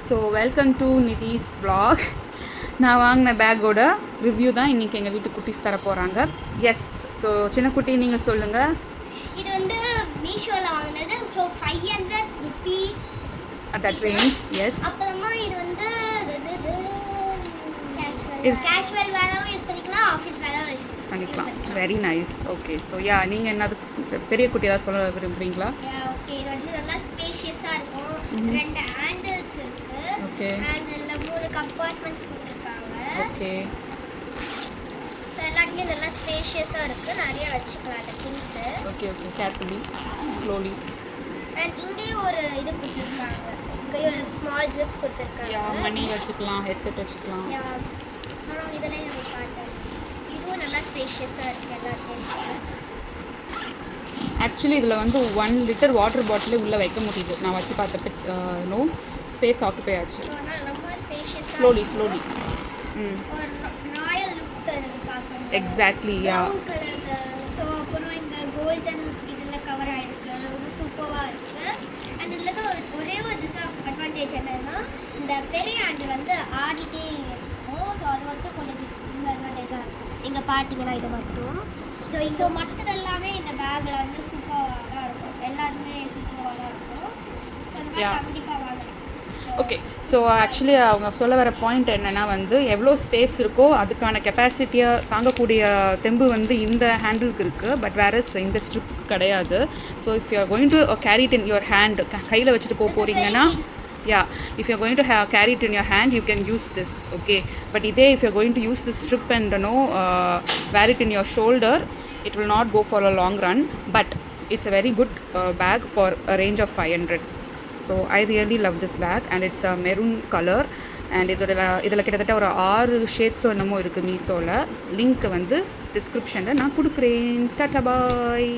So welcome to Nithish vlog. நான் வாங்கின பேக்கோட ரிவ்யூ தான் இன்றைக்கி எங்கள் வீட்டு குட்டீஸ் தர போகிறாங்க. எஸ், ஸோ சின்ன குட்டி நீங்கள் சொல்லுங்கள். இது வந்து மீஷோவில் வாங்கினது. So 500 rupees at that range. Yes. அப்புறமா இது வந்து கேஷுவல் வேலையும் யூஸ் பண்ணிக்கலாம், ஆஃபீஸ் வேலையும் யூஸ் பண்ணிக்கலாம். Very nice. Okay, so yeah நீங்கள் என்னது பெரிய குட்டி ஏதாவது சொல்ல விரும்புகிறீங்களா? ஓகே, இது வந்து நல்லா ஸ்பேஷியஸாக இருக்கும். 2 ஹேண்டில்ஸ் இருக்கு. ஓகே. ஹேண்டில்ல 3 கம்பார்ட்மெண்ட்ஸ் கொடுத்துருக்காங்க. ஓகே. ஸோ எல்லாத்துமே நல்லா ஸ்பேஷியஸாக இருக்கு, நிறைய வச்சுக்கலாம் அந்த things. Okay okay, carefully, slowly. And இங்கேயும் ஒரு இது கொடுத்துருக்காங்க, இங்கேயும் ஒரு ஸ்மால் ஜிப் கொடுத்துருக்காங்க. யா, மணி வச்சுக்கலாம், ஹெட்செட் வச்சுக்கலாம். யா, அப்புறம் இதெல்லாம் எனக்கு காட்டுறேன். இதுவும் நல்லா ஸ்பேஷியஸாக இருக்குது எல்லாத்தையும். ஆக்சுவலி இதில் வந்து 1 லிட்டர் வாட்டர் பாட்டிலே உள்ளே வைக்க முடியுது. நான் வச்சு பார்த்தப்ப நோ ஸ்பேஸ் ஆக்குப்பே ஆச்சு. ஸோ அதனால் ரொம்ப ஸ்பேஷியஸாக ஸ்லோலி ஒரு ராயல் லுக் தருது பார்க்கணும். எக்ஸாக்ட்லி. யா, ப்ரௌன் கலரில். ஸோ அப்புறம் இந்த கோல்டன் இதில் கவர் ஆகிருக்கு, ரொம்ப சூப்பராக இருக்குது. அண்ட் இதில் ஒரே ஒரு டிஸ்அட்வான்டேஜ் என்னன்னா, இந்த பெரிய ஹேண்டில் வந்து ஆடிட்டே இருக்கும். ஸோ அது வந்து கொஞ்சம் டிஸ்அட்வான்டேஜாக இருக்கும். இங்கே பார்த்தீங்கன்னா இதை மட்டும். ஸோ மற்றது எல்லாமே இந்த பேக்கில் வந்து சூப்பராக தான் இருக்கும், எல்லாருமே சூப்பராக தான் இருக்கும். ஸோ அந்த மாதிரி கண்டிப்பாக வாங்கலாம். ஓகே. ஸோ ஆக்சுவலி அவங்க சொல்ல வர பாயிண்ட் என்னென்னா வந்து எவ்வளோ ஸ்பேஸ் இருக்கோ அதுக்கான கெப்பாசிட்டியாக தாங்கக்கூடிய தெம்பு வந்து இந்த ஹேண்டிலுக்கு இருக்குது. பட் வேறஸ் இந்த ஸ்ட்ரிப்புக்கு கிடையாது. So if you are going to carry it in your hand, கையில் வச்சுட்டு போகிறீங்கன்னா, yeah, if you're going to carry it in your hand, you can use this. Okay, but if you're going to use this strip and wear it in your shoulder, it will not go for a long run, but it's a very good bag for a range of 500. So I really love this bag and it's a maroon color and இதில் கிட்டத்தட்ட ஒரு 6 ஷேட்ஸோ என்னமோ இருக்குது மீஷோவில். Link வந்து டிஸ்கிரிப்ஷனில் நான் கொடுக்குறேன். டாடா பாய்.